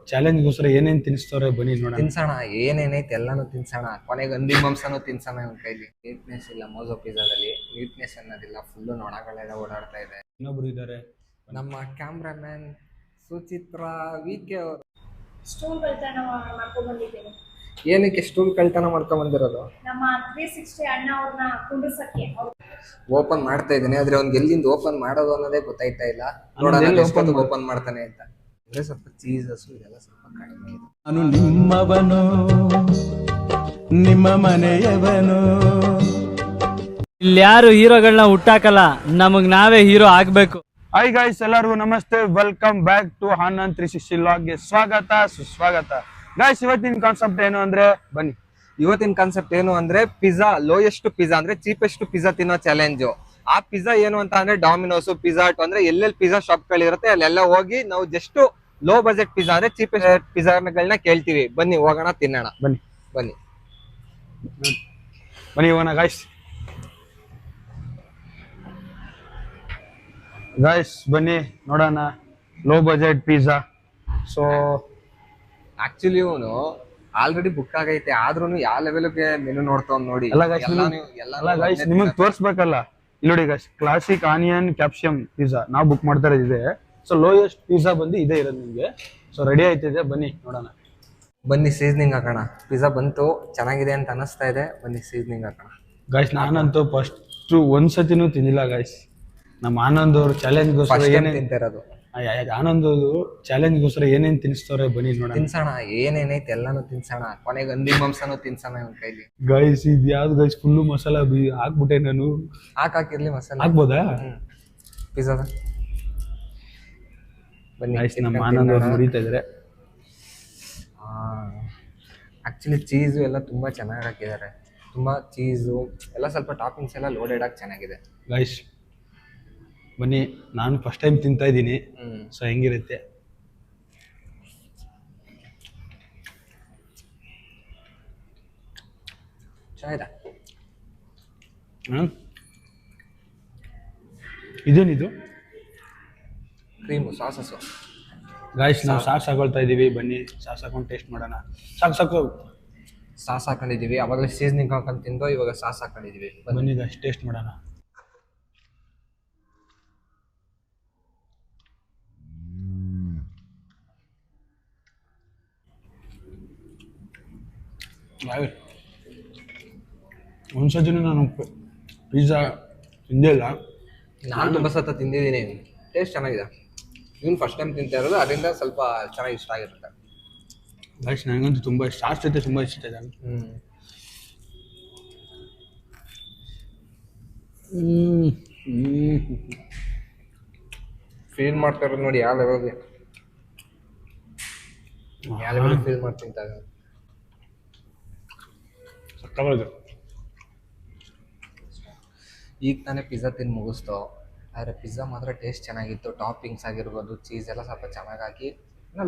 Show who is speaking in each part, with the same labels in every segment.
Speaker 1: ಚಾಲೆಂಜ್ಗೋಸ್ಕರ ಏನೇನ್ ತಿನ್ನಿಸ್ತವ್ರೆ ಬನ್ನಿ ನೋಡೋಣ.
Speaker 2: ತಿನ್ಸೋಣ, ಏನೇನೈತೆ ಎಲ್ಲಾನು ತಿನ್ಸೋಣ. ಕೊನೆಗೆ ಹಂದಿ ಮಾಂಸನೂ ತಿನ್ಸೋಣ ಇವನ್ ಕೈಲಿ. ನೀಟ್ನೆಸ್ ಇಲ್ಲ ಮೋಜೋ ಪಿಜ್ಜಾದಲ್ಲಿ, ನೀಟ್ನೆಸ್ ಅನ್ನೋದಿಲ್ಲ. ಫುಲ್ಲು ನೊಣಗಳೆಲ್ಲ ಓಡಾಡ್ತಾ ಇದೆ.
Speaker 1: ಇನ್ನೊಬ್ರು ಇದ್ದಾರೆ,
Speaker 2: ನಮ್ಮ ಕ್ಯಾಮ್ರಾಮನ್ ಸುಚಿತ್ರಾ ವಿಕೆ ಅವರು.
Speaker 3: ಸ್ಟೂಲ್ ಕಳ್ತನ ಮಾಡ್ಕೊಂಡ್ ಬಂದಿದ್ದೇನೆ.
Speaker 2: ಏನಕ್ಕೆ ಸ್ಟೂಲ್ ಕಳ್ತನ ಮಾಡ್ಕೊಂಡ್ ಬಂದಿರೋದು?
Speaker 3: ನಮ್ಮ 360 ಅಣ್ಣ ಅವ್ರನ್ನ ಕುಂಡ್ರಸಕ್ಕೆ.
Speaker 2: ಓಪನ್ ಮಾಡ್ತಾ ಇದ್ದೀನಿ, ಆದ್ರೆ ಅವ್ನಿಗೆ ಎಲ್ಲಿಂದ ಓಪನ್ ಮಾಡೋದು ಅನ್ನೋದೇ ಗೊತ್ತಾಯ್ತಾ ಇಲ್ಲ. ನೋಡೋಣ ಎಷ್ಟೊತ್ತಿಗೆ ಓಪನ್ ಮಾಡ್ತಾನೆ ಅಂತ. ಅಂದ್ರೆ ಸ್ವಲ್ಪ ಚೀಸಸ್ ಇದೆಲ್ಲ ಸ್ವಲ್ಪ ಕಡಿಮೆ ಇದೆ.
Speaker 4: ನಾನು ನಿಮ್ಮವನು, ನಿಮ್ಮ ಮನೆಯವನು.
Speaker 5: ಇಲ್ಲಿ ಯಾರು ಹೀರೋಗಳನ್ನ ಹುಟ್ಟಾಕಲ್ಲ, ನಮಗ್ ನಾವೇ ಹೀರೋ ಆಗ್ಬೇಕು.
Speaker 1: ಹಾಯ್ ಗಾಯ್ಸ್, ಎಲ್ಲರಿಗೂ ನಮಸ್ತೆ. ವೆಲ್ಕಮ್ ಬ್ಯಾಕ್ ಟು ಆನಂದ್ 360 ವ್ಲಾಗ್ಗೆ ಸ್ವಾಗತ ಸುಸ್ವಾಗತ. ಗಾಯ್ಸ್, ಇವತ್ತಿನ ಕಾನ್ಸೆಪ್ಟ್ ಏನು ಅಂದ್ರೆ ಬನ್ನಿ.
Speaker 2: ಇವತ್ತಿನ ಕಾನ್ಸೆಪ್ಟ್ ಏನು ಅಂದ್ರೆ ಪಿಜ್ಜಾ, ಲೋಯೆಸ್ಟ್ ಪಿಜ್ಜಾ ಅಂದ್ರೆ ಚೀಪೆಸ್ಟ್ ಪಿಜ್ಜಾ ತಿನ್ನೋ ಚಾಲೆಂಜ್. ಆ ಪಿಜ್ಜಾ ಏನು ಅಂತ ಅಂದ್ರೆ ಡಾಮಿನೋಸ್, ಪಿಜ್ಜಾ ಹಟ್ ಅಂದ್ರೆ ಎಲ್ಲೆಲ್ಲಿ ಪಿಜ್ಜಾ ಶಾಪ್ ಗಳಿರುತ್ತೆ ಅಲ್ಲೆಲ್ಲ ಹೋಗಿ ನಾವು ಜಸ್ಟ್ ಲೋ ಬಜೆಟ್ ಪಿಜ್ಜಾ ಅಂದ್ರೆ ಚೀಪೆಸ್ಟ್ ಪಿಜ್ಜಾಗಳನ್ನ ಕೇಳ್ತೀವಿ. ಬನ್ನಿ ಹೋಗೋಣ, ತಿನ್ನೋಣ.
Speaker 1: ಬನ್ನಿ
Speaker 2: ಬನ್ನಿ
Speaker 1: ಬನ್ನಿ ಹೋಗೋಣ ಗಾಯ್ಸ್. ಬನ್ನಿ ನೋಡೋಣ low budget pizza. So
Speaker 2: actually ಇವನು ಆಲ್ರೆಡಿ ಬುಕ್ ಆಗೈತೆ, ಆದ್ರೂ ಯಾವ ಲೆವೆಲ್ಗೆ ಮೆನು ನೋಡ್ತಾವ್ ನೋಡಿ.
Speaker 1: ಅಲ್ಲ ಗಾಯ್ಸ್, ನಿಮಗ್ ತೋರ್ಸ್ಬೇಕಲ್ಲ. ಇಲ್ಲಿ ನೋಡಿ ಗಾಯ್ಸ್, ಕ್ಲಾಸಿಕ್ ಆನಿಯನ್ ಕ್ಯಾಪ್ಸಿಯಂ ಪಿಜ್ಜಾ ನಾವು ಬುಕ್ ಮಾಡ್ತಾ ಇರೋದಿದೆ. ಸೊ ಲೋಯೆಸ್ಟ್ ಪಿಜ್ಜಾ ಬಂದು ಇದೇ ಇರೋದು ನಿಮ್ಗೆ. ಸೊ ರೆಡಿ ಆಯ್ತಿದೆ, ಬನ್ನಿ ನೋಡೋಣ.
Speaker 2: ಬನ್ನಿ ಸೀಸನಿಂಗ್ ಹಾಕೋಣ. ಪಿಜ್ಜಾ ಬಂತು, ಚೆನ್ನಾಗಿದೆ ಅಂತ ಅನಿಸ್ತಾ ಇದೆ. ಬನ್ನಿ ಸೀಸನಿಂಗ್ ಹಾಕೋಣ.
Speaker 1: ಗಾಯ್ಸ್, ನಾನಂತೂ ಫಸ್ಟ್ ಒಂದ್ಸತಿನೂ ತಿಂದಿಲ್ಲ ಗಾಯ್ಸ್. ನಮ್ಮ ಆನಂದ್ ಅವ್ರ ಚಾಲೆಂಜ್ಗೋಸ್ಕರ ಏನೇನ್
Speaker 2: ತಿಂತಾ ಇರೋದು.
Speaker 1: ಆನಂದ್ ಚಾಲೆಂಜ್ಗೋಸ್ಕರ ಏನೇನ್ ತಿನ್ನಿಸ್ತವ್ರೆ ಬನ್ನಿ ನೋಡೋಣ.
Speaker 2: ತಿನ್ಸೋಣ, ಏನೇನೈತೆ ಎಲ್ಲಾನು ತಿನ್ಸೋಣ. ಕೊನೆಗೆ ಹಂದಿ ಮಾಂಸನೂ ತಿನ್ಸೋಣ ಇವನ್ ಕೈಲಿ.
Speaker 1: ಗೈಸ್, ಇದು ಯಾವ್ದು ಗೈಸ್, ಫುಲ್ಲು ಮಸಾಲ ಹಾಕ್ಬಿಟ್ಟೆ ನಾನು.
Speaker 2: ಹಾಕಿರ್ಲಿ ಮಸಾಲೆ.
Speaker 1: ಹಾಕ್ಬೋದಾ?
Speaker 2: ಪಿಜ್ಜಾದ ಬನ್ನಿ.
Speaker 1: ಗೈಸ್, ನಮ್ಮ ಆನಂದ್ ಅವ್ರು ಮುರಿತಾ ಇದಾರೆ.
Speaker 2: ಆಕ್ಚುಲಿ ಚೀಸು ಎಲ್ಲ ತುಂಬಾ ಚೆನ್ನಾಗಿ ಹಾಕಿದ್ದಾರೆ. ತುಂಬಾ ಚೀಸು ಎಲ್ಲ, ಸ್ವಲ್ಪ ಟಾಪಿಂಗ್ಸ್ ಎಲ್ಲ ಲೋಡೆಡ್ ಆಗಿ ಚೆನ್ನಾಗಿದೆ.
Speaker 1: ಗೈಸ್ ಬನ್ನಿ, ನಾನು ಫಸ್ಟ್ ಟೈಮ್ ತಿಂತಾ ಇದ್ದೀನಿ. ಸೊ ಹೆಂಗಿರುತ್ತೆ?
Speaker 2: ಚೆನ್ನಾಗಿದೆ.
Speaker 1: ಇದೇನಿದು?
Speaker 2: ಕ್ರೀಮು, ಸಾಸಸ್ಸು.
Speaker 1: ಗಾಯ್ಸ್, ನಾವು ಸಾಸ್ ಹಾಕೊಳ್ತಾ ಇದೀವಿ. ಬನ್ನಿ ಸಾಸ್ ಹಾಕೊಂಡು ಟೇಸ್ಟ್ ಮಾಡೋಣ. ಸಾಕು
Speaker 2: ಸಾಸ್ ಹಾಕೊಂಡಿದೀವಿ. ಅವಾಗಲೇ ಸೀಸನಿಂಗ್ ಹಾಕೊಂಡು ತಿಂದು ಇವಾಗ ಸಾಸ್ ಹಾಕೊಂಡಿದೀವಿ.
Speaker 1: ಬನ್ನಿ ಗಾಯ್ಸ್, ಟೇಸ್ಟ್ ಮಾಡೋಣ. ಒಂದ್ಸತಿನೂ ನಾನು ಪಿಜ್ಜಾ ತಿಂದೇ ಇಲ್ಲ.
Speaker 2: ನಾನು ತುಂಬ ಸತ ತಿಂದಿದ್ದೀನಿ. ಟೇಸ್ಟ್ ಚೆನ್ನಾಗಿದೆ. ಇವನು ಫಸ್ಟ್ ಟೈಮ್ ತಿಂತಾ ಇರೋದು, ಅದರಿಂದ ಸ್ವಲ್ಪ ಚೆನ್ನಾಗಿ ಇಷ್ಟ ಆಗಿರುತ್ತೆ.
Speaker 1: ಗೈಸ್, ನನಗಂತೂ ತುಂಬ ಸಾಸ್ ಜೊತೆ ತುಂಬ ಇಷ್ಟ ಇದೆ.
Speaker 2: ಫೀಲ್ ಮಾಡ್ತಾ ಇರೋದು ನೋಡಿ ಯಾವ ಲೆವೆಲ್ಗೆ ಫೀಲ್ ಮಾಡ್ತಿಂತ.
Speaker 1: ಸಕ್ಕತ್ತಾಗಿದೆ.
Speaker 2: ಈಗ ತಾನೇ ಪಿಜ್ಜಾ ತಿಂದು ಮುಗಿಸ್ತು, ಆದರೆ ಪಿಜ್ಜಾ ಮಾತ್ರ ಟೇಸ್ಟ್ ಚೆನ್ನಾಗಿತ್ತು. ಟಾಪಿಂಗ್ಸ್ ಆಗಿರ್ಬೋದು, ಚೀಸ್ ಎಲ್ಲ ಸ್ವಲ್ಪ ಚೆನ್ನಾಗಿ ಹಾಕಿ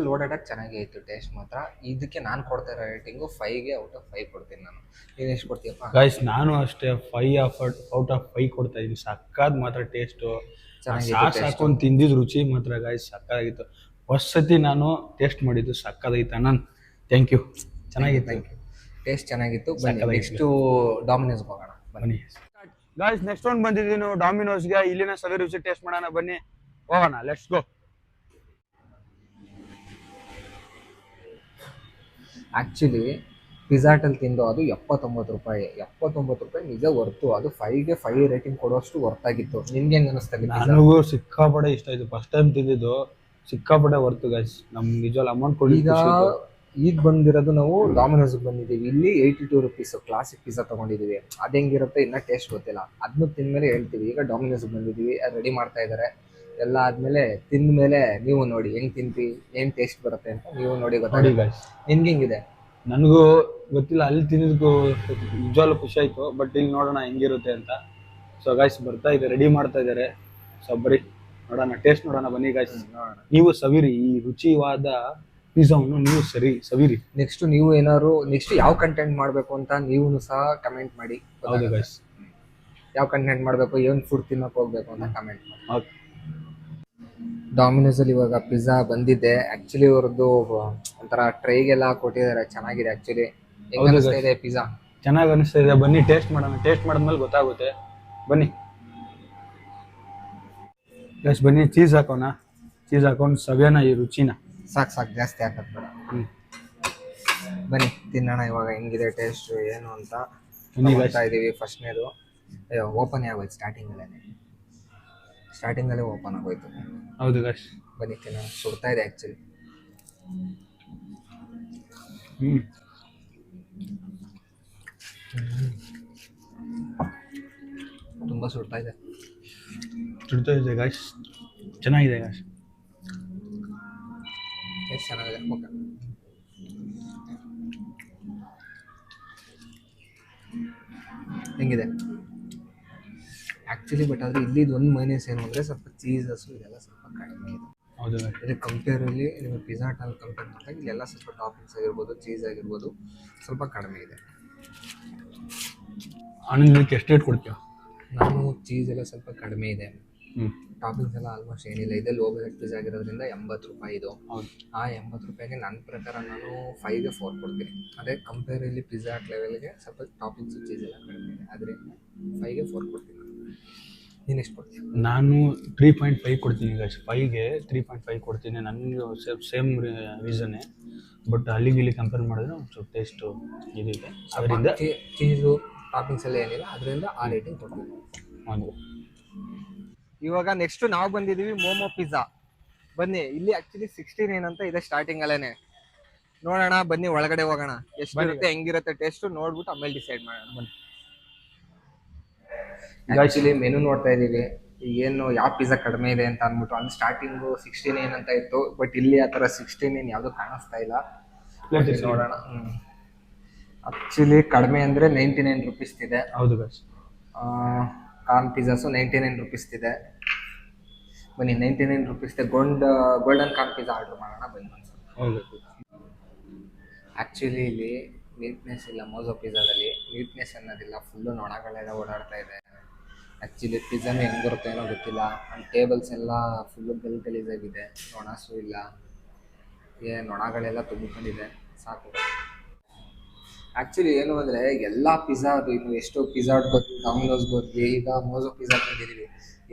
Speaker 2: ಲೋಡೆಡ್ ಆಗಿ ಚೆನ್ನಾಗೇ ಇತ್ತು ಟೇಸ್ಟ್ ಮಾತ್ರ. ಇದಕ್ಕೆ ನಾನು ಕೊಡ್ತಾ ಇರೋ ರೇಟಿಂಗು 5ಗೆ ಔಟ್ ಆಫ್ 5 ಕೊಡ್ತೀನಿ ನಾನು. ನೀನು ಎಷ್ಟು ಕೊಡ್ತೀಯಪ್ಪ?
Speaker 1: ಗೈಸ್, ನಾನು ಅಷ್ಟೇ 5 ಔಟ್ ಆಫ್ 5 ಕೊಡ್ತಾ ಇದ್ದೀನಿ. ಸಕ್ಕತ್ ಮಾತ್ರ ಟೇಸ್ಟು. ಸಾಸ್ ಹಾಕೊಂಡು ತಿಂದಿದ್ದು ರುಚಿ ಮಾತ್ರ ಗೈಸ್ ಸಕ್ಕತ್ತಾಗಿತ್ತು. ಫಸ್ಟ್ ಸತಿ ನಾನು ಟೇಸ್ಟ್ ಮಾಡಿದ್ದು ಸಕ್ಕತ್ತಾಗಿತ್ತು. Ananth, thank you. ಚೆನ್ನಾಗಿತ್ತು.
Speaker 2: Thank you. ಟೇಸ್ಟ್ ಚೆನ್ನಾಗಿತ್ತು. ಬನ್ನಿ ನೆಕ್ಸ್ಟು ಡಾಮಿನೋಸ್ಗೆ ಹೋಗೋಣ.
Speaker 1: ಬನ್ನಿ ಗಾಯ್ಸ್, ನೆಕ್ಸ್ಟ್ ರೌಂಡ್ ಬಂದಿದ್ದೀವಿ ನಾವು ಡಾಮಿನೋಸ್ಗೆ. ಇಲ್ಲಿನ ಸವಿ ರುಚಿ ಟೇಸ್ಟ್ ಮಾಡೋಣ. ಬನ್ನಿ ಹೋಗೋಣ, ಲೆಟ್ಸ್ ಗೋ.
Speaker 2: ಆ್ಯಕ್ಚುಲಿ ಪಿಜ್ಜಾ ಹಟಲ್ಲಿ ತಿಂದು ಅದು 79 ರೂಪಾಯಿ. 79 ರೂಪಾಯಿ ನಿಜ ವರ್ತು. ಅದು 5ಗೆ 5 ರೇಟಿಂಗ್ ಕೊಡುವಷ್ಟು ವರ್ತಾಗಿತ್ತು. ನಿಮ್ಗೆ ಹೆಂಗೆ ಅನಿಸ್ತಾ?
Speaker 1: ನನಗೂ ಸಿಕ್ಕಾಪಡೆ ಇಷ್ಟ ಆಯ್ತು. ಫಸ್ಟ್ ಟೈಮ್ ತಿಂದಿದ್ದು ಸಿಕ್ಕಾಪಡೆ ವರ್ತು ಗೈಸ್. ನಮ್ಗೆ ನಿಜವಾಗ್ಲೂ ಅಮೌಂಟ್ ಕೊಡಿ.
Speaker 2: ಈಗ ಬಂದಿರೋದು ನಾವು ಡಾಮಿನೋಸ್ಗೆ ಬಂದಿದ್ದೀವಿ. ಇಲ್ಲಿ 82 ರುಪೀಸ್ ಕ್ಲಾಸಿಕ್ ಪಿಜ್ಜಾ ತೊಗೊಂಡಿದ್ದೀವಿ. ಅದು ಹೆಂಗಿರುತ್ತೆ ಇನ್ನೂ ಟೇಸ್ಟ್ ಗೊತ್ತಿಲ್ಲ. ಅದನ್ನು ತಿಂದಮೇಲೆ ಹೇಳ್ತೀವಿ. ಈಗ ಡಾಮಿನೋಸ್ಗೆ ಬಂದಿದ್ದೀವಿ, ರೆಡಿ ಮಾಡ್ತಾ ಇದ್ದಾರೆ. ಎಲ್ಲ ಆದಮೇಲೆ ತಿಂದ ಮೇಲೆ ನೀವು ನೋಡಿ ಹೆಂಗೆ ತಿಂತೀವಿ, ಏನು ಟೇಸ್ಟ್ ಬರುತ್ತೆ ಅಂತ ನೀವು ನೋಡಿ ಗೊತ್ತಾಗಿ. ನಿಮ್ಗೆ ಹೆಂಗಿದೆ?
Speaker 1: ನನಗೂ ಗೊತ್ತಿಲ್ಲ, ಅಲ್ಲಿ ತಿನ್ನೋದಕ್ಕೂ ನಿಜವಾಗ್ಲೂ ಖುಷಿ ಆಯಿತು. ಬಟ್ ಇಲ್ಲಿ ನೋಡೋಣ ಹೆಂಗಿರುತ್ತೆ ಅಂತ. ಸೊ ಗಾಯ್ಸ್ ಬರ್ತಾ ಇದೆ, ರೆಡಿ ಮಾಡ್ತಾ ಇದ್ದಾರೆ. ಸೊ ಬರೀ ನೋಡೋಣ, ಟೇಸ್ಟ್ ನೋಡೋಣ. ಬನ್ನಿ ಗಾಯ್ಸ್, ನೀವು ಸವಿರಿ ಈ ರುಚಿವಾದ ಪಿಜ್ಜಾವನ್ನು. ನೀವು ಸವಿರಿ.
Speaker 2: ನೆಕ್ಸ್ಟ್ ನೀವು ಏನಾದ್ರು ನೆಕ್ಸ್ಟ್ ಯಾವ ಕಂಟೆಂಟ್ ಮಾಡಬೇಕು ಅಂತ ನೀವು ಸಹ ಕಮೆಂಟ್ ಮಾಡಿ.
Speaker 1: ಹೌದು ಗಾಯ್ಸ್,
Speaker 2: ಯಾವ ಕಂಟೆಂಟ್ ಮಾಡಬೇಕು, ಏನು ಫುಡ್ ತಿನ್ನೋಕೆ ಹೋಗ್ಬೇಕು ಅಂತ ಕಮೆಂಟ್ ಮಾಡಿ. ಡಾಮಿನೋಸ್ ಅಲ್ಲಿ ಇವಾಗ ಪಿಜ್ಜಾ ಬಂದಿದೆ. ಆಕ್ಚುಲಿ ಅವ್ರದ್ದು ಒಂಥರ ಟ್ರೈಗೆಲ್ಲ ಕೊಟ್ಟಿದ್ದಾರೆ, ಚೆನ್ನಾಗಿದೆ ಆಕ್ಚುಲಿ. ಹೆಂಗ್
Speaker 1: ಹೌದು
Speaker 2: ಅನಿಸ್ತಾ
Speaker 1: guys.
Speaker 2: ಇದೆ ಪಿಜ್ಜಾ?
Speaker 1: ಚೆನ್ನಾಗಿ ಅನಿಸ್ತಾ ಇದೆ, ಬನ್ನಿ ಟೇಸ್ಟ್ ಮಾಡೋಣ. ಟೇಸ್ಟ್ ಮಾಡಿದ್ಮೇಲೆ ಗೊತ್ತಾಗುತ್ತೆ, ಬನ್ನಿ ಗೈಸ್. ಬನ್ನಿ ಚೀಸ್ ಹಾಕೋಣ, ಚೀಸ್ ಹಾಕೊಂಡು ಸವಿಯೋಣ ಈ ರುಚಿನ.
Speaker 2: ಸಾಕು ಜಾಸ್ತಿ ಹಾಕೋದ್ ಬೇಡ. ಬನ್ನಿ ತಿನ್ನೋಣ ಇವಾಗ ಹೆಂಗಿದೆ ಟೇಸ್ಟ್ ಏನು ಅಂತ.
Speaker 1: ಬನ್ನಿ guys.
Speaker 2: ನೋಡ್ತಾ ಇದೀವಿ ಫಸ್ಟ್ನೇದು. ಅಯ್ಯೋ ಓಪನ್ ಆಗೋಯ್ತು ಸ್ಟಾರ್ಟಿಂಗಲ್ಲೇ ಓಪನ್ ಆಗೋಯ್ತು.
Speaker 1: ಹೌದು ಗೈಸ್.
Speaker 2: ಬನ್ನಿ ತಿನ್ನೋಣ. ಸುಡ್ತಾ ಇದೆ ಆ್ಯಕ್ಚುಲಿ. ತುಂಬ ಸುಡ್ತಾ ಇದೆ.
Speaker 1: ಸುಡ್ತಾ ಇದೆ ಗೈಸ್, ಚೆನ್ನಾಗಿದೆ ಗೈಸ್.
Speaker 2: ಎಷ್ಟು ಚೆನ್ನಾಗಿದೆ. ಓಕೆ, ಹೆಂಗಿದೆ ಆ್ಯಕ್ಚುಲಿ. ಬಟ್ ಆದರೆ ಇಲ್ಲಿದ್ದು ಒಂದು ಮೈನಸ್ ಏನು ಅಂದರೆ ಸ್ವಲ್ಪ ಚೀಸಸ್ಸು ಇದೆಲ್ಲ ಸ್ವಲ್ಪ ಕಡಿಮೆ ಇದೆ.
Speaker 1: ಹೌದು ಗೈಸ್.
Speaker 2: ಇದಕ್ಕೆ ಕಂಪೇರಲ್ಲಿ ನೀವು ಪಿಜ್ಜಾ ಹಟ್ಟಲ್ಲಿ ಕಂಪೇರ್ ಮಾಡಿದಾಗ ಇಲ್ಲೆಲ್ಲ ಸ್ವಲ್ಪ ಟಾಪಿಂಗ್ಸ್ ಆಗಿರ್ಬೋದು, ಚೀಸ್ ಆಗಿರ್ಬೋದು ಸ್ವಲ್ಪ ಕಡಿಮೆ ಇದೆ.
Speaker 1: ಆನಂದಕ್ಕೆ ಎಷ್ಟು ರೇಟ್ ಕೊಡ್ತೀಯ?
Speaker 2: ನಾನು ಚೀಸ್ ಎಲ್ಲ ಸ್ವಲ್ಪ ಕಡಿಮೆ ಇದೆ,
Speaker 1: ಹ್ಞೂ
Speaker 2: ಟಾಪಿಂಗ್ಸ್ ಎಲ್ಲ ಆಲ್ಮೋಸ್ಟ್ ಏನಿಲ್ಲ. ಇದೆ ಲೋ ಬಜೆಟ್ ಪಿಜ್ಜಾ ಆಗಿರೋದ್ರಿಂದ 80 ರೂಪಾಯಿ ಇದು.
Speaker 1: ಹೌದು.
Speaker 2: ಆ 80 ರೂಪಾಯಿಗೆ ನನ್ನ ಪ್ರಕಾರ ನಾನು 5ಗೆ 4 ಕೊಡ್ತೀನಿ. ಅದೇ ಕಂಪೇರಲ್ಲಿ ಪಿಜ್ಜಾ ಹಟ್ ಲೆವೆಲ್ಗೆ ಸ್ವಲ್ಪ ಟಾಪಿಂಗ್ಸು ಚೀಸ್ ಎಲ್ಲ ಕಡಿಮೆ ಇದೆ, ಅದರಿಂದ 5ಗೆ 4 ಕೊಡ್ತೀನಿ. ನೀನು ಎಷ್ಟು ಕೊಡ್ತೀನಿ?
Speaker 1: ನಾನು 3.5 ಕೊಡ್ತೀನಿ ಗೈಸ್. 5ಗೆ 3.5 ಕೊಡ್ತೀನಿ. ನನಗೆ ಸೇಮ್ ರೀಸನ್ನೇ, ಬಟ್ ಅಲ್ಲಿಗೆ ಇಲ್ಲಿ ಕಂಪೇರ್ ಮಾಡಿದ್ರೆ ಒಂದು ಸ್ವಲ್ಪ ಟೇಸ್ಟು ಇದಿದೆ, ಅದರಿಂದ
Speaker 2: ಚೀಸು ಟಾಪಿಂಗ್ಸ್ ಎಲ್ಲ ಏನಿಲ್ಲ, ಅದರಿಂದ ಆ ರೇಟಿಂಗ್ ಕೊಡ್ತೀನಿ.
Speaker 1: ಹೌದು.
Speaker 2: ಇವಾಗ ನೆಕ್ಸ್ಟ್ ನಾವು ಬಂದಿದ್ದೀವಿ ಮೋಮೋ ಪಿಜ್ಜಾ. ಬನ್ನಿ, ಇಲ್ಲಿ ಆಕ್ಚುಲಿ 16 ಅಂತ ಇದೆ ಸ್ಟಾರ್ಟಿಂಗ್ ಅಲ್ಲೇನೆ. ನೋಡೋಣ ಬನ್ನಿ, ಒಳಗಡೆ ಹೋಗೋಣ. ಎಷ್ಟಿರುತ್ತೆ ಹೆಂಗಿರುತ್ತೆ ಟೇಸ್ಟ್ ನೋಡ್ಬಿಟ್ಟು ಆಮೇಲೆ ಡಿಸೈಡ್ ಮಾಡೋಣ. ಬನ್ನಿ. ಆಕ್ಚುಲಿ ಮೆನು ನೋಡ್ತಾ ಇದೀವಿ, ಏನು ಯಾವ ಪಿಜ್ಜಾ ಕಡಿಮೆ ಇದೆ ಅಂತ ಅಂದ್ಬಿಟ್ಟು. ಅಲ್ಲಿ ಸ್ಟಾರ್ಟಿಂಗು 16 ಅಂತ ಇತ್ತು, ಬಟ್ ಇಲ್ಲಿ ಆ ಥರ 16 ಯಾವುದು ಕಾಣಿಸ್ತಾ ಇಲ್ಲ. ನೋಡೋಣ. ಆಕ್ಚುಲಿ ಕಡಿಮೆ ಅಂದರೆ 99 ರುಪೀಸ್ ಇದೆ.
Speaker 1: ಹೌದು ಗೈಸ್.
Speaker 2: ಕಾರ್ನ್ ಪಿಜ್ಜಾಸು 99 ರುಪೀಸ್ ಇದೆ. ಬನ್ನಿ, 99 ರುಪೀಸ್ ಇದೆ. ಗೋಲ್ಡನ್ ಕಾರ್ನ್ ಪಿಜ್ಜಾ ಆರ್ಡರ್ ಮಾಡೋಣ ಬನ್ನಿ ಒಂದ್ಸಲ.
Speaker 1: ಹೌದು.
Speaker 2: ಆ್ಯಕ್ಚುಲಿ ಇಲ್ಲಿ ನೀಟ್ನೆಸ್ ಇಲ್ಲ, ಮೋಜೋ ಪಿಜ್ಜಾದಲ್ಲಿ ನೀಟ್ನೆಸ್ ಅನ್ನೋದಿಲ್ಲ, ಫುಲ್ಲು ನೊಣಗಳೆಲ್ಲ ಓಡಾಡ್ತಾ ಇದೆ. ಆ್ಯಕ್ಚುಲಿ ಪಿಜ್ಜಾನು ಹೆಂಗೆ ಬರುತ್ತೆ ಏನೋ ಗೊತ್ತಿಲ್ಲ. ಆ್ಯಂಡ್ ಟೇಬಲ್ಸ್ ಎಲ್ಲ ಫುಲ್ಲು ಗಲೀಜಾಗಿದೆ, ನೊಣಸು ಇಲ್ಲ, ನೊಣಗಳೆಲ್ಲ ತುಂಬಿಕೊಂಡಿದೆ. ಸಾಕು. ಆ್ಯಕ್ಚುಲಿ ಏನು ಅಂದರೆ ಎಲ್ಲ ಪಿಜ್ಜಾ ಅದು ಇನ್ನು ಎಷ್ಟು ಪಿಜ್ಜಾ ಬರ್ತೀವಿ, ಡಾಮಿನೋಸ್ ಬರ್ತೀವಿ, ಈಗ ಮೋಜೋ ಪಿಜ್ಜಾ ಬಂದಿದ್ದೀವಿ.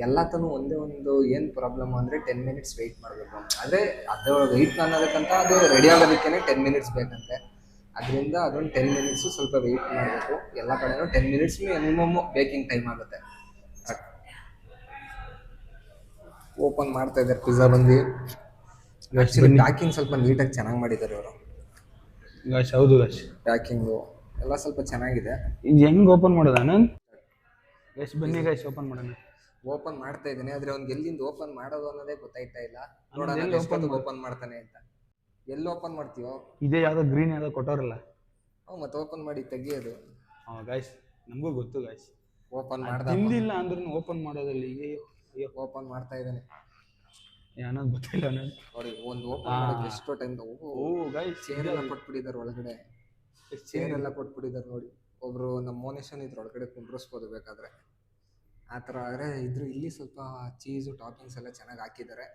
Speaker 2: ಎಲ್ಲತನೂ ಒಂದೇ ಒಂದು ಏನು ಪ್ರಾಬ್ಲಮ್ ಅಂದರೆ 10 ಮಿನಿಟ್ಸ್ ವೆಯ್ಟ್ ಮಾಡಬೇಕು. ಆದರೆ ಅದು ವೆಯ್ಟ್ ಅನ್ನೋದಕ್ಕಂತ ಅದು ರೆಡಿ ಆಗೋದಕ್ಕೇ 10 ಮಿನಿಟ್ಸ್ ಬೇಕಂತೆ. ಅದರಿಂದ ಅದೊಂದು 10 ಮಿನಿಟ್ಸು ಸ್ವಲ್ಪ ವೆಯ್ಟ್ ಮಾಡಬೇಕು. ಎಲ್ಲ ಕಡೆನೂ 10 ಮಿನಿಟ್ಸ್ ಮಿನಿಮಮ್ ಬೇಕಿಂಗ್ ಟೈಮ್ ಆಗುತ್ತೆ. ಓಪನ್ ಮಾಡ್ತಾ ಇದ್ದಾರೆ ಪಿಜ್ಜಾ ಬಂದು. ಆ್ಯಕ್ಚುಲಿ ಪ್ಯಾಕಿಂಗ್ ಸ್ವಲ್ಪ ನೀಟಾಗಿ ಚೆನ್ನಾಗಿ ಮಾಡಿದ್ದಾರೆ ಇವರು.
Speaker 1: ಗೈಸ್ ಹೌದು ಗೈಸ್.
Speaker 2: ಪ್ಯಾಕಿಂಗು ಎಲ್ಲ ಸ್ವಲ್ಪ ಚೆನ್ನಾಗಿದೆ.
Speaker 1: ಇದು ಹೆಂಗೆ ಓಪನ್ ಮಾಡೋದು ಆನಂದ್? ಗೈಸ್ ಬನ್ನಿ ಗೈಸ್, ಓಪನ್ ಮಾಡೋಣ.
Speaker 2: ಓಪನ್ ಮಾಡ್ತಾ ಇದ್ದೀನಿ, ಆದರೆ ಅವ್ನಿಗೆ ಎಲ್ಲಿಂದ ಓಪನ್ ಮಾಡೋದು ಅನ್ನೋದೇ ಗೊತ್ತಾಯ್ತಾ ಇಲ್ಲ. ನೋಡೋಣ ಓಪನ್ ಮಾಡ್ತಾನೆ ಅಂತ. ಎಲ್ಲಿ ಓಪನ್ ಮಾಡ್ತೀವೋ? ಇದೇ
Speaker 1: ಯಾವುದೋ ಗ್ರೀನ್ ಯಾವುದೋ ಕೊಟ್ಟೋರಲ್ಲ.
Speaker 2: ಮತ್ತೆ ಓಪನ್ ಮಾಡಿ ತೆಗಿಯೋದು.
Speaker 1: ಹಾಂ ಗೈಸ್, ನಮಗೂ ಗೊತ್ತು ಗೈಸ್.
Speaker 2: ಓಪನ್ ಮಾಡ್ದ
Speaker 1: ತಿಂದಿಲ್ಲ ಅಂದ್ರೂ ಓಪನ್ ಮಾಡೋದಲ್ಲಿ. ಅಯ್ಯೋ
Speaker 2: ಓಪನ್ ಮಾಡ್ತಾ ಇದ್ದಾನೆ.
Speaker 1: ಅನ್ನೋದು ಗೊತ್ತಿಲ್ಲ ಅನ್ನೋದು
Speaker 2: ನೋಡಿ. ಒಂದು ಓಪನ್ ಮಾಡೋದು ಎಷ್ಟೋ ಟೈಮ್.
Speaker 1: ಓ ಗೈಸ್,
Speaker 2: ಚೇರ್ ಎಲ್ಲ ಕೊಟ್ಬಿಟ್ಟಿದ್ದಾರೆ ಒಳಗಡೆ. ಚೇರ್ ಎಲ್ಲ ಕೊಟ್ಬಿಟ್ಟಿದ್ದಾರೆ ನೋಡಿ. ಒಬ್ರು ನಮ್ಮ ಮೋನೇಶನ್ ಇದ್ರ ಒಳಗಡೆ ಕುಂಡ್ರಿಸ್ಬೋದು ಬೇಕಾದ್ರೆ. ಆ ಥರ. ಆದರೆ ಇಲ್ಲಿ ಸ್ವಲ್ಪ ಚೀಸು ಟಾಪಿಂಗ್ಸ್ ಎಲ್ಲ ಚೆನ್ನಾಗಿ ಹಾಕಿದ್ದಾರೆ.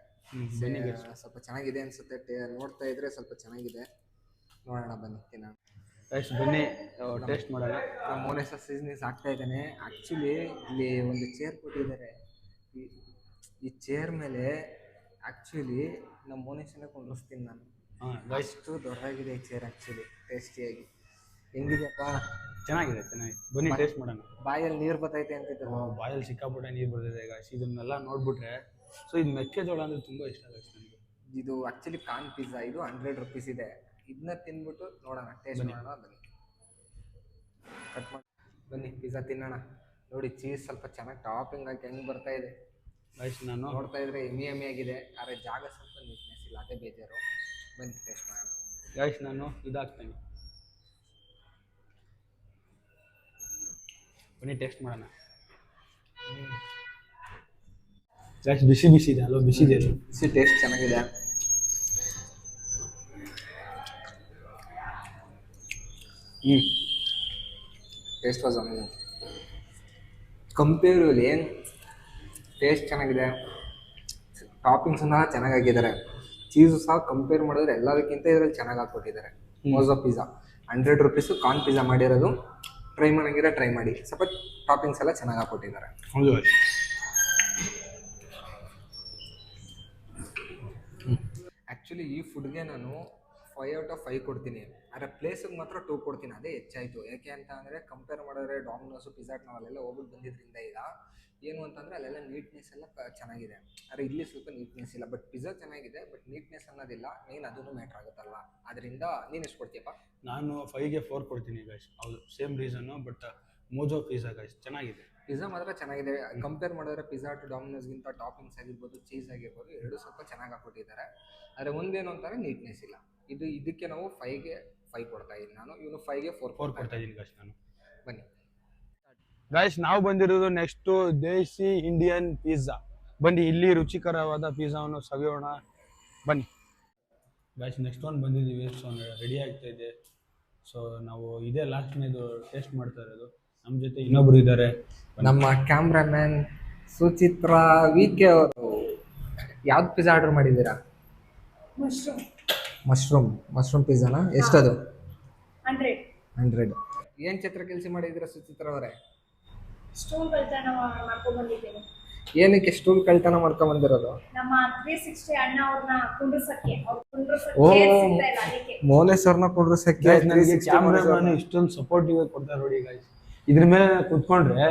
Speaker 2: ಸ್ವಲ್ಪ ಚೆನ್ನಾಗಿದೆ ಅನ್ಸುತ್ತೆ. ನೋಡ್ತಾ ಇದ್ರೆ ಸ್ವಲ್ಪ ಚೆನ್ನಾಗಿದೆ. ನೋಡೋಣ ಬನ್ನಿ, ತಿನ್ನೋಣ.
Speaker 1: ಗೈಸ್ ಬನ್ನಿ, ಟೇಸ್ಟ್ ಮಾಡೋಣ.
Speaker 2: ನಮ್ಮ ಮೋನೇಶ ಸೀಸನೀಸ್ ಆಗ್ತಾ ಇದ್ದಾನೆ. ಆ್ಯಕ್ಚುಲಿ ಇಲ್ಲಿ ಒಂದು ಚೇರ್ ಕೊಟ್ಟಿದ್ದಾರೆ. ಈ ಚೇರ್ ಮೇಲೆ ಆ್ಯಕ್ಚುಲಿ ನಮ್ಮ ಮೋನೇಶನೇ ಕುಂಡ್ರಿಸ್ತೀನಿ ನಾನು. ಅಷ್ಟು ದೊಡ್ಡದಾಗಿದೆ ಈ ಚೇರ್. ಆ್ಯಕ್ಚುಲಿ ಟೇಸ್ಟಿಯಾಗಿ ಹೆಂಗಿದೆಯಪ್ಪ?
Speaker 1: ಚೆನ್ನಾಗಿದೆ. ಬನ್ನಿ ಟೇಸ್ಟ್ ಮಾಡೋಣ.
Speaker 2: ಬಾಯಲ್ಲಿ ನೀರು ಬರ್ತೈತೆ ಅಂತಿದ್ರು.
Speaker 1: ಬಾಯಲ್ಲಿ ಸಿಕ್ಕಾಪಟ್ಟೆ ನೀರು ಬರ್ತಿದೆ ಗಾಯ್ಸ್. ಇದನ್ನೆಲ್ಲ ನೋಡ್ಬಿಟ್ರೆ ಸೊ ಇದು ಮೆಕ್ಕೆಜೋಳ ಅಂದರೆ ತುಂಬ ಇಷ್ಟ ಆಗುತ್ತೆ ನನಗೆ.
Speaker 2: ಇದು ಆ್ಯಕ್ಚುಲಿ ಕಾರ್ನ್ ಪಿಜ್ಜಾ. ಇದು 100 ರುಪೀಸ್ ಇದೆ. ಇದನ್ನ ತಿಂದ್ಬಿಟ್ಟು ನೋಡೋಣ, ಟೇಸ್ಟ್ ಮಾಡೋಣ. ಬನ್ನಿ, ಕಟ್ ಮಾಡಿ ಬನ್ನಿ, ಪಿಜ್ಜಾ ತಿನ್ನೋಣ. ನೋಡಿ, ಚೀಸ್ ಸ್ವಲ್ಪ ಚೆನ್ನಾಗಿ ಟಾಪಿಂಗ್ ಹಾಕಿ ಹೆಂಗೆ ಬರ್ತಾ ಇದೆ
Speaker 1: ಗೈಸ್. ನಾನು
Speaker 2: ನೋಡ್ತಾ ಇದ್ರೆ ಎಮ್ಮಿ ಆಗಿದೆ. ಆದರೆ ಜಾಗ ಸ್ವಲ್ಪ ನೀಟ್ನೆಸ್ ಇಲ್ಲ, ಅದೇ ಬೇಜಾರು. ಬನ್ನಿ ಟೇಸ್ಟ್ ಮಾಡೋಣ.
Speaker 1: ಗೈಸ್ ನಾನು ಇದಾಗ್ತೇನೆ. ಬನ್ನಿ ಟೇಸ್ಟ್ ಮಾಡೋಣ. ಗೈಸ್ ಬಿಸಿ ಬಿಸಿ ಇದೆ ಅಲ್ವಾ? ಬಿಸಿ ಇದೆ.
Speaker 2: ಬಿಸಿ ಟೇಸ್ಟ್ ಚೆನ್ನಾಗಿದೆ. Taste was amazing. Comparatively taste ಚೆನ್ನಾಗಿದೆ. ಟಾಪಿಂಗ್ಸ್ ಸಹ ಚೆನ್ನಾಗಿ ಹಾಕಿದ್ದಾರೆ. ಚೀಸು ಸಹ ಕಂಪೇರ್ ಮಾಡಿದ್ರೆ ಎಲ್ಲದಕ್ಕಿಂತ ಇದರಲ್ಲಿ ಚೆನ್ನಾಗಿ ಹಾಕ್ಕೊಟ್ಟಿದ್ದಾರೆ. ಮೋಜೋ ಪಿಜ್ಜಾ 100 ರೂಪೀಸು ಕಾರ್ನ್ ಪಿಜ್ಜಾ ಮಾಡಿರೋದು. ಟ್ರೈ ಮಾಡಂಗಿದ್ರೆ ಟ್ರೈ ಮಾಡಿ. ಸ್ವಲ್ಪ ಟಾಪಿಂಗ್ಸ್ ಎಲ್ಲ ಚೆನ್ನಾಗಿ ಹಾಕ್ಕೊಟ್ಟಿದ್ದಾರೆ.
Speaker 1: ಹೌದು
Speaker 2: ಆ್ಯಕ್ಚುಲಿ ಈ ಫುಡ್ಗೆ ನಾನು 5 ಔಟ್ ಆಫ್ 5 ಕೊಡ್ತೀನಿ. ಆದರೆ ಪ್ಲೇಸಿಗೆ ಮಾತ್ರ 2 ಕೊಡ್ತೀನಿ. ಅದೇ ಹೆಚ್ಚಾಯಿತು. ಯಾಕೆ ಅಂತ ಅಂದರೆ ಕಂಪೇರ್ ಮಾಡಿದ್ರೆ ಡಾಮಿನೋಸು ಪಿಜ್ಜಾಟ್ ನಾವೆಲ್ಲ ಹೋಗ್ಬಿಟ್ಟು ಬಂದಿದ್ದರಿಂದ ಈಗ ಏನು ಅಂತಂದರೆ ಅಲ್ಲೆಲ್ಲ ನೀಟ್ನೆಸ್ ಎಲ್ಲ ಚೆನ್ನಾಗಿದೆ. ಆದರೆ ಇಲ್ಲಿ ಸ್ವಲ್ಪ ನೀಟ್ನೆಸ್ ಇಲ್ಲ. ಬಟ್ ಪಿಜ್ಜಾ ಚೆನ್ನಾಗಿದೆ, ಬಟ್ ನೀಟ್ನೆಸ್ ಅನ್ನೋದಿಲ್ಲ. ಮೇನ್ ಅದನ್ನು ಮ್ಯಾಟ್ರ್ ಆಗುತ್ತಲ್ವ. ಅದರಿಂದ ನೀನು ಎಷ್ಟು ಕೊಡ್ತೀಯಪ್ಪ?
Speaker 1: ನಾನು 5ಗೆ 4 ಕೊಡ್ತೀನಿ ಗೈಸ್. ಹೌದು, same reason. But Mojo pizza guys ಚೆನ್ನಾಗಿದೆ.
Speaker 2: ಪಿಜ್ಜಾ ಮಾತ್ರ ಚೆನ್ನಾಗಿದೆ. ಕಂಪೇರ್ ಮಾಡಿದ್ರೆ ಪಿಜ್ಜಾ ಟು ಡಾಮಿನೋಸ್ಗಿಂತ ಟಾಪಿಂಗ್ಸ್ ಆಗಿರ್ಬೋದು, ಚೀಸ್ ಆಗಿರ್ಬೋದು, ಎರಡು ಸ್ವಲ್ಪ ಚೆನ್ನಾಗಿ ಹಾಕ್ಕೊಟ್ಟಿದ್ದಾರೆ. ಆದರೆ ಒಂದೇನು ಅಂತಾರೆ ನೀಟ್ನೆಸ್ ಇಲ್ಲ. ಇದಕ್ಕೆ ನಾವು 5ಗೆ 5 ಕೊಡ್ತಾ ಇದ್ದೀನಿ ನಾನು. ಇವನು 5ಗೆ 4
Speaker 1: ಕೊಡ್ತಾ ಇದ್ದೀನಿ ಗೈಸ್ ನಾನು.
Speaker 2: ಬನ್ನಿ
Speaker 1: ಗೈಸ್, ನಾವು ಬಂದಿರೋದು ನೆಕ್ಸ್ಟು ದೇಸಿ ಇಂಡಿಯನ್ ಪಿಜ್ಜಾ. ಬನ್ನಿ ಇಲ್ಲಿ ರುಚಿಕರವಾದ ಪಿಜ್ಜಾವನ್ನು ಸವಿಯೋಣ. ಬನ್ನಿ ಗೈಸ್, ನೆಕ್ಸ್ಟ್ ಒಂದು ಬಂದಿದ್ದೀವಿ. ಸೊ ರೆಡಿ ಆಗ್ತಾ ಇದೆ. ಸೊ ನಾವು ಇದೇ ಲಾಸ್ಟ್ನೇದು ಟೇಸ್ಟ್ ಮಾಡ್ತಾ ಇರೋದು. ನಮ್ಮ ಜೊತೆ ಇನ್ನೊಬ್ರು ಇದ್ದಾರೆ,
Speaker 2: ನಮ್ಮ ಕ್ಯಾಮ್ರಾಮ್ಯಾನ್ ಸುಚಿತ್ರಾ ವಿಕೆ ಅವರು. ಯಾವ್ದು ಪಿಜ್ಜಾ ಆರ್ಡರ್ ಮಾಡಿದ್ದೀರಾ? ಮಶ್ರೂಮ್ ಪಿಜ್ಜಾನಾ? ಎಷ್ಟದು?
Speaker 3: 100.
Speaker 2: ಏನು ಚಿತ್ರ ಕೆಲಸ ಮಾಡಿದ್ದೀರಾ ಸುಚಿತ್ರಾ ಅವರೇ?
Speaker 3: ಸ್ಟೂಲ್ ಕಳ್ತನ ಮಾಡ್ಕೊಂಡ್ ಬಂದಿದ್ದೇನೆ.
Speaker 2: ಏನಕ್ಕೆ ಸ್ಟೂಲ್ ಕಳ್ತನ ಮಾಡ್ಕೊಂಡ್ ಬಂದಿರೋದು?
Speaker 3: ನಮ್ಮ 360 ಅಣ್ಣ ಅವ್ರನ್ನ ಕುಂಡ್ರಸಕ್ಕೆ
Speaker 2: ಓ,
Speaker 3: ಸಿಗ್ತಾ ಇಲ್ಲ ಅದಕ್ಕೆ.
Speaker 2: ಮೋನೇಶ್ ಅವ್ರನ್ನ ಕುಂಡ್ರಸಕ್ಕೆ
Speaker 1: ನನಗೆ ಕ್ಯಾಮ್ರಾಮನ್ ಇಷ್ಟೊಂದು ಸಪೋರ್ಟಿವ್ ಆಗಿ ಕೊಡ್ತಾರೆ ನೋಡಿ ಗೈಸ್. ಇದ್ರ ಮೇಲೆ ಕುತ್ಕೊಂಡ್ರೆ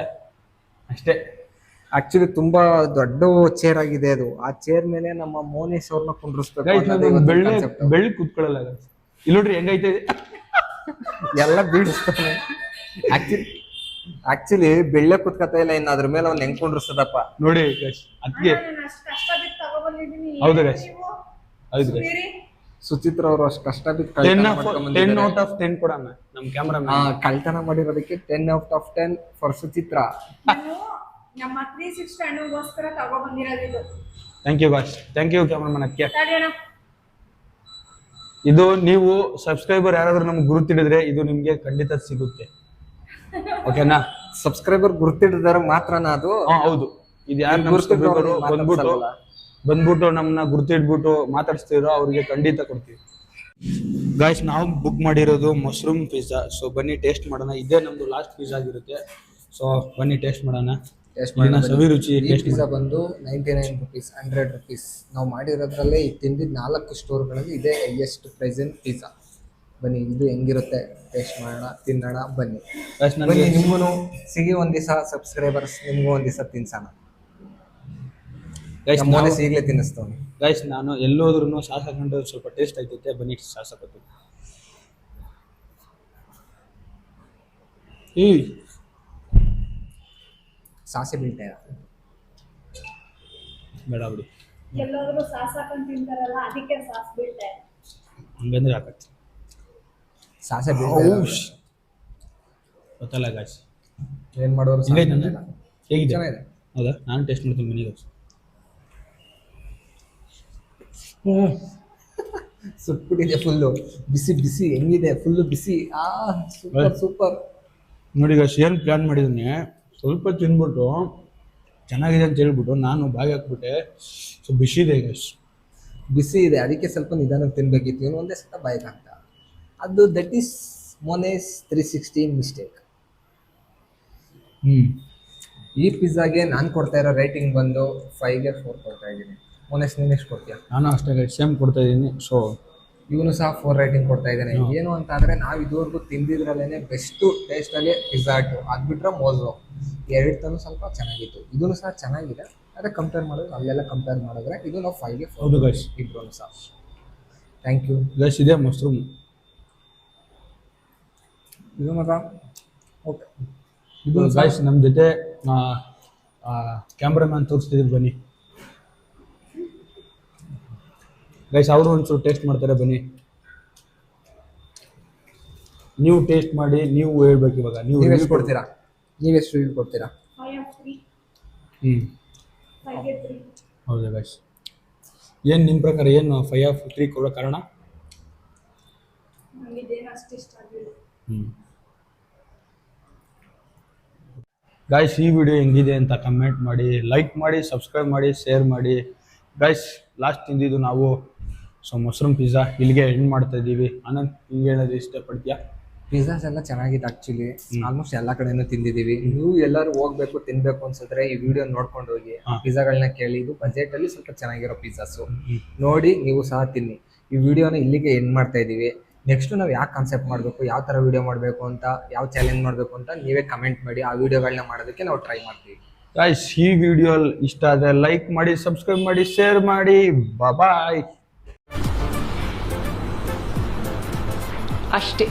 Speaker 1: ಅಷ್ಟೇ.
Speaker 2: ಆಕ್ಚುಲಿ ತುಂಬಾ ದೊಡ್ಡ ಚೇರ್ ಆಗಿದೆ ಅದು. ಆ ಚೇರ್ ಮೇಲೆ ನಮ್ಮ ಮೋನೇಶ್ ಅವ್ರನ್ನ ಕುಂಡ್ರಿಸ್ಬೇಕು.
Speaker 1: ಬೆಳ್ಳಿ ಕುತ್ಕೊಳ್ಳಲ್ಲ ಗೈಸ್. ಇಲ್ಲಿ ನೋಡ್ರಿ ಹೆಂಗೈತೆ
Speaker 2: ಎಲ್ಲ ಬೀಳಿಸ್ತಾನೆ. ಆಕ್ಚುಲಿ ಬೆಳ್ಳೆ ಕುತ್ಕತಾ ಇಲ್ಲ. ಇನ್ನು ಅದ್ರ ಮೇಲೆ ಅವ್ನು ಹೆಂಗ್ ಕುಂಡ್ರಿಸ್ತದಪ್ಪ
Speaker 1: ನೋಡಿ ಗೈಸ್. ಅದಕ್ಕೆ
Speaker 3: ನಾನು ಅಷ್ಟು ಕಷ್ಟ ಬಿದ್ದು ತಗೊಬಂದಿದ್ದೀನಿ.
Speaker 1: ಹೌದು guys. ಹೌದು guys.
Speaker 2: ಸುಚಿತ್ರ ಅವರು ಅಷ್ಟು ಕಷ್ಟ ಬಿದ್ದು
Speaker 1: 10 ಔಟ್ ಆಫ್ 10 ಕೊಡೋಣ ನಮ್ಮ ಕ್ಯಾಮ್ರಾಮನ್.
Speaker 2: ಕಳ್ತನ ಮಾಡಿರೋದಕ್ಕೆ 10 ಔಟ್ ಆಫ್ 10 ಫಾರ್ ಸುಚಿತ್ರ.
Speaker 3: ನಾನು ನಮ್ಮ 360 ಅಣ್ಣಗೋಸ್ಕರ ತಗೊಬಂದಿರೋದು ಇದು.
Speaker 1: Thank you guys. Thank you cameraman. ಅದಕ್ಕೆ
Speaker 3: ತಡಿಯೋಣ.
Speaker 1: ಇದು ನೀವು ಸಬ್ಸ್ಕ್ರೈಬರ್ ಯಾರಾದ್ರೂ ನಮ್ಗೆ ಗುರುತಿಡಿದ್ರೆ ಇದು ನಿಮ್ಗೆ ಖಂಡಿತ ಸಿಗುತ್ತೆ. ಓಕೆನಾ?
Speaker 2: ಸಬ್ಸ್ಕ್ರೈಬರ್ ಗುರುತಿಡಿದಾರೆ ಮಾತ್ರನಾ ಅದು?
Speaker 1: ಹೌದು. ಇದು ಯಾರು ನಮ್ಮ ಸಬ್ಸ್ಕ್ರೈಬರ್ ಬಂದ್ಬಿಟ್ಟು ನಮ್ಮನ್ನ ಗುರುತಿಡ್ಬಿಟ್ಟು ಮಾತಾಡಿಸ್ತಿರೋ ಅವ್ರಿಗೆ ಖಂಡಿತ ಕೊಡ್ತೀವಿ. ಗಾಯ್ಸ್, ನಾವು ಬುಕ್ ಮಾಡಿರೋದು ಮಶ್ರೂಮ್ ಪಿಜ್ಜಾ. ಸೊ ಬನ್ನಿ ಟೇಸ್ಟ್ ಮಾಡೋಣ. ಇದೇ ನಮ್ದು ಲಾಸ್ಟ್ ಪಿಜ್ಜಾ ಆಗಿರುತ್ತೆ. ಸೊ ಬನ್ನಿ ಟೇಸ್ಟ್ ಮಾಡೋಣ. ಸವಿ ರುಚಿ.
Speaker 2: ಪಿಜ್ಜಾ ಬಂದು 99 ರೂಪೀಸ್, 100 ರೂಪೀಸ್. ನಾವು ಮಾಡಿರೋದ್ರಲ್ಲೇ ಈಗ ತಿಂದಿದ್ದು 4 ಸ್ಟೋರ್ಗಳಲ್ಲಿ ಇದೇ ಹೈಯೆಸ್ಟ್ ಪ್ರೈಸನ್ ಪಿಜ್ಜಾ. ಬನ್ನಿ ಇದು ಹೆಂಗಿರುತ್ತೆ ಟೇಸ್ಟ್ ಮಾಡೋಣ, ತಿನ್ನೋಣ. ಬನ್ನಿ ನಿಮ್ಗೂ ಸಿಗಿ ಒಂದ್ ದಿವಸ ಸಬ್ಸ್ಕ್ರೈಬರ್ಸ್, ನಿಮ್ಗೂ ಒಂದ್ ದಿವಸ ತಿನ್ಸೋಣ. ಈಗಲೇ ತಿನ್ನಿಸ್ತವ್ನು
Speaker 1: ಗೈಸ್. ನಾನು ಎಲ್ಲೋದ್ರೂ ಸಾಸ್ ಹಾಕೊಂಡು ಸ್ವಲ್ಪ ಟೇಸ್ಟ್ ಆಗ್ತೈತೆ. ಬನ್ನಿ ಸಾಸ್ ಹಾಕೋದು.
Speaker 2: ಸಾಸೆ ಬೀಳ್ತಾ ಇಲ್ಲ,
Speaker 1: ಬೇಡ ಬಿಡಿ.
Speaker 3: ಎಲ್ಲಾದ್ರೂ ಸಾಸ್ ಹಾಕೊಂಡ್ ತಿಂತಾರಲ್ಲ, ಅದಕ್ಕೆ ಸಾಸ್ ಬೀಳ್ತಾ ಇದೆ.
Speaker 1: ಹಂಗಂದ್ರೆ ಹಾಕತ್ತೆ
Speaker 2: ಸಾಸೆ ಬೀಳ್ತಾ
Speaker 1: ಗೊತ್ತಲ್ಲ ಗಾಯ್ಸ್.
Speaker 2: ಏನ್ ಮಾಡೋರು?
Speaker 1: ಹೇಗಿದೆ?
Speaker 2: ಚೆನ್ನಾಗಿದೆ.
Speaker 1: ಹೌದಾ? ನಾನು ಟೇಸ್ಟ್ ಮಾಡ್ತೀನಿ ಮನೆಗೆ.
Speaker 2: ಸುಟ್ಬಿಟ್ಟಿದೆ ಫುಲ್ಲು. ಬಿಸಿ ಬಿಸಿ ಹೆಂಗಿದೆ? ಫುಲ್ಲು ಬಿಸಿ. Super super.
Speaker 1: ನೋಡಿ ಗಾಯ್ಸ್, ಏನು ಪ್ಲಾನ್ ಮಾಡಿದ್ದೀನಿ, ಸ್ವಲ್ಪ ತಿಂದ್ಬಿಟ್ಟು ಚೆನ್ನಾಗಿದೆ ಅಂತ ಹೇಳ್ಬಿಟ್ಟು ನಾನು ಬಾಗಿ ಹಾಕ್ಬಿಟ್ಟೆ. ಸೊ ಬಿಸಿ ಇದೆ ಗಾಯ್ಸ್,
Speaker 2: ಬಿಸಿ ಇದೆ. ಅದಕ್ಕೆ ಸ್ವಲ್ಪ ನಿಧಾನಕ್ಕೆ ತಿನ್ಬೇಕಿತ್ತು. ಇವನು ಒಂದೇ ಸತ ಬಾಯಿಗೆ ಹಾಕ್ತ. ಅದು ದಟ್ ಈಸ್ ಮೋನೇಶ್ 360 ಮಿಸ್ಟೇಕ್. ಈ ಪಿಜ್ಜಾಗೆ ನಾನು ಕೊಡ್ತಾ ಇರೋ ರೇಟಿಂಗ್ ಬಂದು 5ಗೆ 4 ಕೊಡ್ತಾ ಇದ್ದೀನಿ. ಮೋನೇಶ್ ನೀನು ಎಷ್ಟು ಕೊಡ್ತೀಯ?
Speaker 1: ನಾನು ಅಷ್ಟೇ ಗೈಸ್, ಸೇಮ್ ಕೊಡ್ತಾ ಇದ್ದೀನಿ. ಸೊ
Speaker 2: ಇವನು ಸಹ 4 ರೇಟಿಂಗ್ ಕೊಡ್ತಾ ಇದ್ದಾನೆ. ಏನು ಅಂತ ಅಂದರೆ ನಾವು ಇದುವರೆಗೂ ತಿಂದಿದ್ರಲ್ಲೇ ಬೆಸ್ಟು ಟೇಸ್ಟಲ್ಲಿ ಪಿಜ್ಜಾಟು. ಅದು ಬಿಟ್ಟರೆ ಮೋಜೋ ಎರಡೂ ಸ್ವಲ್ಪ ಚೆನ್ನಾಗಿತ್ತು. ಇದೂ ಸಹ ಚೆನ್ನಾಗಿದೆ. ಅದೇ ಕಂಪೇರ್ ಮಾಡಿದ್ರೆ ಅಲ್ಲೆಲ್ಲ ಕಂಪೇರ್ ಮಾಡಿದ್ರೆ ಇದು ನಾವು 5ಗೆ 4.
Speaker 1: ಹೌದು ಗೈಸ್,
Speaker 2: ಇಬ್ಬರೂ ಸಹ. Thank you
Speaker 1: guys. ಇದೆ ಮಶ್ರೂಮ್.
Speaker 2: ಇದು ಮಾತ್ರ ಓಕೆ.
Speaker 1: ಇದು ಗೈಸ್ ನಮ್ಮ ಜೊತೆ ಕ್ಯಾಮ್ರಾಮ್ಯಾನ್ ತೋರಿಸ್ತಿದ್ರು. ಬನ್ನಿ ಗೈಸ್, ಅವರು ಒಂಚೂರು ಟೇಸ್ಟ್ ಮಾಡ್ತಾರೆ. ಬನ್ನಿ ನೀವು ಟೇಸ್ಟ್ ಮಾಡಿ, ನೀವು ಹೇಳ್ಬೇಕು ಇವಾಗ. ನೀವು
Speaker 2: ಎಷ್ಟು ಕೊಡ್ತೀರಾ? ನೀವೆಷ್ಟು ರಿವ್ಯೂ ಕೊಡ್ತೀರಾ?
Speaker 3: 5 of 3. 5ಗೆ 3.
Speaker 1: ಹೌದಾ ಗೈಸ್? ಏನು ನಿಮ್ಮ ಪ್ರಕಾರ ಏನು 5 of 3 ಕೊಡೋ ಕಾರಣ?
Speaker 3: ನಮಗಿದೇನು ಅಷ್ಟು ಇಷ್ಟ ಆಗಿಲ್ಲ.
Speaker 1: ಗಾಯ್ಸ್, ಈ ವಿಡಿಯೋ ಹೆಂಗಿದೆ ಅಂತ ಕಮೆಂಟ್ ಮಾಡಿ, ಲೈಕ್ ಮಾಡಿ, ಸಬ್ಸ್ಕ್ರೈಬ್ ಮಾಡಿ, ಶೇರ್ ಮಾಡಿ. ಗೈಸ್ ಲಾಸ್ಟ್ ತಿಂದಿದ್ದು ನಾವು ಸೊ ಮೊಸರಂ ಪಿಜ್ಜಾ ಇಲ್ಲಿಗೆ ಎಂಡ್ ಮಾಡ್ತಾ ಇದ್ದೀವಿ. ಆನಂದ್ ಹಿಂಗೆ ಹೇಳೋದು ಇಷ್ಟಪಡ್ತೀಯಾ?
Speaker 2: ಪಿಜ್ಜಾಸ್ ಎಲ್ಲ ಚೆನ್ನಾಗಿದೆ ಆಕ್ಚುಲಿ, ಆಲ್ಮೋಸ್ಟ್ ಎಲ್ಲಾ ಕಡೆನೂ ತಿಂದಿದೀವಿ. ನೀವು ಎಲ್ಲರೂ ಹೋಗ್ಬೇಕು ತಿನ್ಬೇಕು ಅನ್ಸಿದ್ರೆ ಈ ವಿಡಿಯೋ ನೋಡ್ಕೊಂಡು ಹೋಗಿ ಪಿಜ್ಜಾಗಳನ್ನ ಕೇಳಿ. ಇದು ಬಜೆಟ್ ಅಲ್ಲಿ ಸ್ವಲ್ಪ ಚೆನ್ನಾಗಿರೋ ಪಿಜ್ಜಾಸ್ ನೋಡಿ ನೀವು ಸಹ ತಿನ್ನಿ. ಈ ವಿಡಿಯೋನ ಇಲ್ಲಿಗೆ ಎಂಡ್ ಮಾಡ್ತಾ ಇದೀವಿ. ನೆಕ್ಸ್ಟ್ ನಾವು ಯಾವ ಕಾನ್ಸೆಪ್ಟ್ ಮಾಡಬೇಕು, ಯಾವ ತರ ವಿಡಿಯೋ ಮಾಡಬೇಕು ಅಂತ, ಯಾವ ಚಾಲೆಂಜ್ ಮಾಡಬೇಕು ಅಂತ ನೀವೇ ಕಮೆಂಟ್ ಮಾಡಿ. ಆ ವಿಡಿಯೋಗಳನ್ನ ಮಾಡೋದಕ್ಕೆ ನಾವು ಟ್ರೈ ಮಾಡ್ತೀವಿ.
Speaker 1: ಗೈಸ್ ಈ ವಿಡಿಯೋ ಇಷ್ಟ ಆದರೆ ಲೈಕ್ ಮಾಡಿ, ಸಬ್ಸ್ಕ್ರೈಬ್ ಮಾಡಿ, ಶೇರ್ ಮಾಡಿ. ಬಾಯ್.
Speaker 6: ಅಷ್ಟೇ.